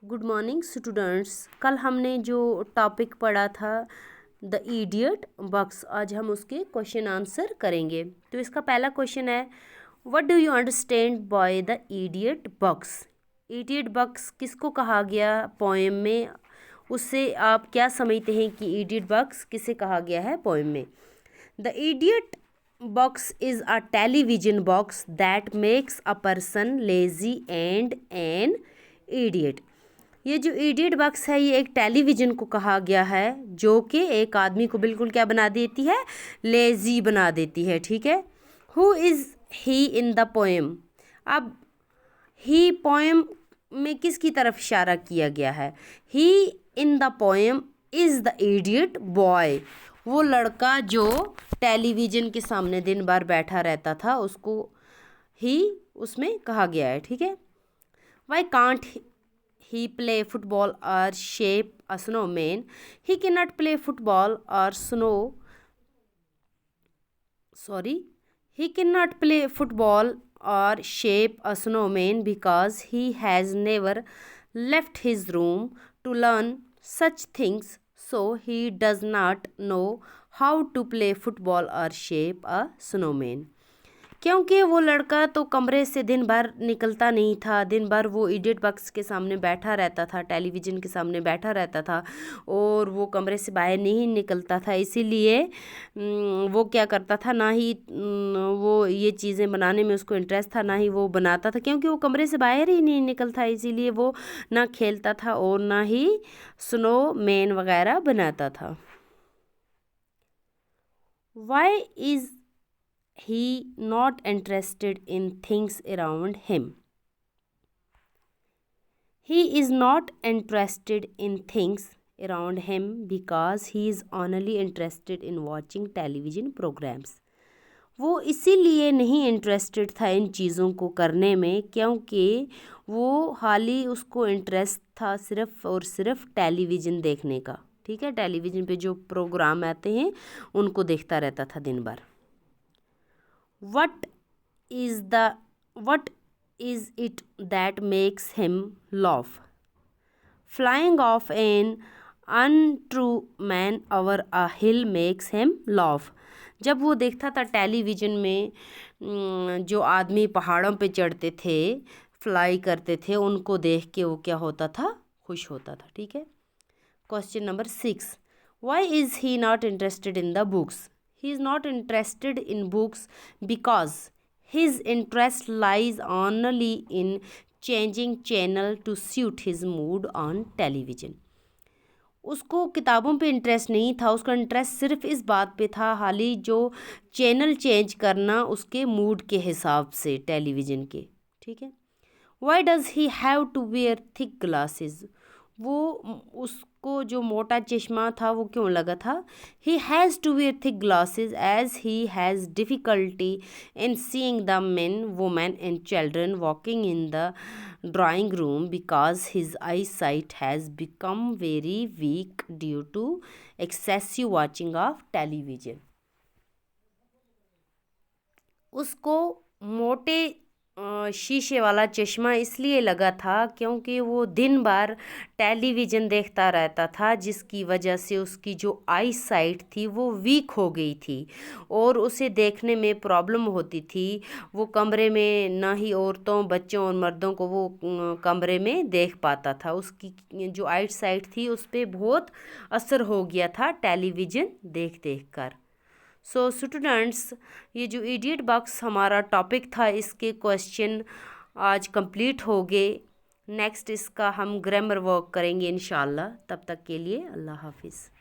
Good morning students. कल हमने जो टॉपिक पढ़ा था द इडियट बॉक्स, आज हम उसके क्वेश्चन आंसर करेंगे। तो इसका पहला क्वेश्चन है, what do you understand by the idiot box. Idiot box किसको कहा गया पोएम में, उससे आप क्या समझते हैं कि इडियट बॉक्स किसे कहा गया है पोएम में। The idiot box is a television box that makes a person lazy and an idiot. ये जो इडियट बॉक्स है ये एक टेलीविज़न को कहा गया है जो कि एक आदमी को बिल्कुल क्या बना देती है, लेज़ी बना देती है। ठीक है। Who is he in the poem. अब ही पोएम में किसकी तरफ इशारा किया गया है। He in the poem is the idiot boy. वो लड़का जो टेलीविज़न के सामने दिन भर बैठा रहता था उसको ही उसमें कहा गया है। ठीक है। Why can't he play football or shape a snowman. He cannot play football or he cannot play football or shape a snowman because he has never left his room to learn such things, so he does not know how to play football or shape a snowman. क्योंकि वो लड़का तो कमरे से दिन भर निकलता नहीं था, दिन भर वो इडियट बॉक्स के सामने बैठा रहता था, टेलीविज़न के सामने बैठा रहता था और वो कमरे से बाहर नहीं निकलता था। इसीलिए वो क्या करता था, ना ही वो ये चीज़ें बनाने में उसको इंटरेस्ट था, ना ही वो बनाता था, क्योंकि वो कमरे से बाहर ही नहीं निकलता। इसीलिए वो ना खेलता था और ना ही स्नो मैन वगैरह बनाता था। Why is he not interested in things around him. He is not interested in things around him because he is only interested in watching television programs. वो इसीलिए नहीं इंटरेस्टेड था इन चीज़ों को करने में क्योंकि वो हाली उसको इंटरेस्ट था सिर्फ और सिर्फ टेलीविज़न देखने का। ठीक है। टेलीविज़न पे जो प्रोग्राम आते हैं उनको देखता रहता था दिन भर। What is it that makes him laugh? Flying off an untrue man over a hill makes him laugh. जब वो देखता था टेलीविज़न में जो आदमी पहाड़ों पे चढ़ते थे, फ्लाई करते थे, उनको देख के वो क्या होता था, खुश होता था। ठीक है। Question number 6, Why is he not interested in the books? He is not interested in books because his interest lies only in changing channel to suit his mood on television. उसको किताबों पे इंटरेस्ट नहीं था, उसका interest सिर्फ इस बात पे था हाली जो चैनल चेंज करना उसके मूड के हिसाब से टेलीविज़न के। ठीक है। Why does he have to wear thick glasses? वो उसको जो मोटा चश्मा था वो क्यों लगा था। He has to wear thick glasses as he has difficulty in seeing the men, women and children walking in the drawing room because his eyesight has become very weak due to excessive watching of television. उसको मोटे शीशे वाला चश्मा इसलिए लगा था क्योंकि वो दिन भर टेलीविज़न देखता रहता था, जिसकी वजह से उसकी जो आई साइट थी वो वीक हो गई थी और उसे देखने में प्रॉब्लम होती थी। वो कमरे में ना ही औरतों, बच्चों और मर्दों को वो कमरे में देख पाता था। उसकी जो आई साइट थी उस पर बहुत असर हो गया था टेलीविज़न देख देख कर। सो स्टूडेंट्स, ये जो इडियट बॉक्स हमारा टॉपिक था इसके क्वेश्चन आज कंप्लीट हो गए। नेक्स्ट इसका हम ग्रामर वर्क करेंगे इंशाल्लाह। तब तक के लिए अल्लाह हाफिज़।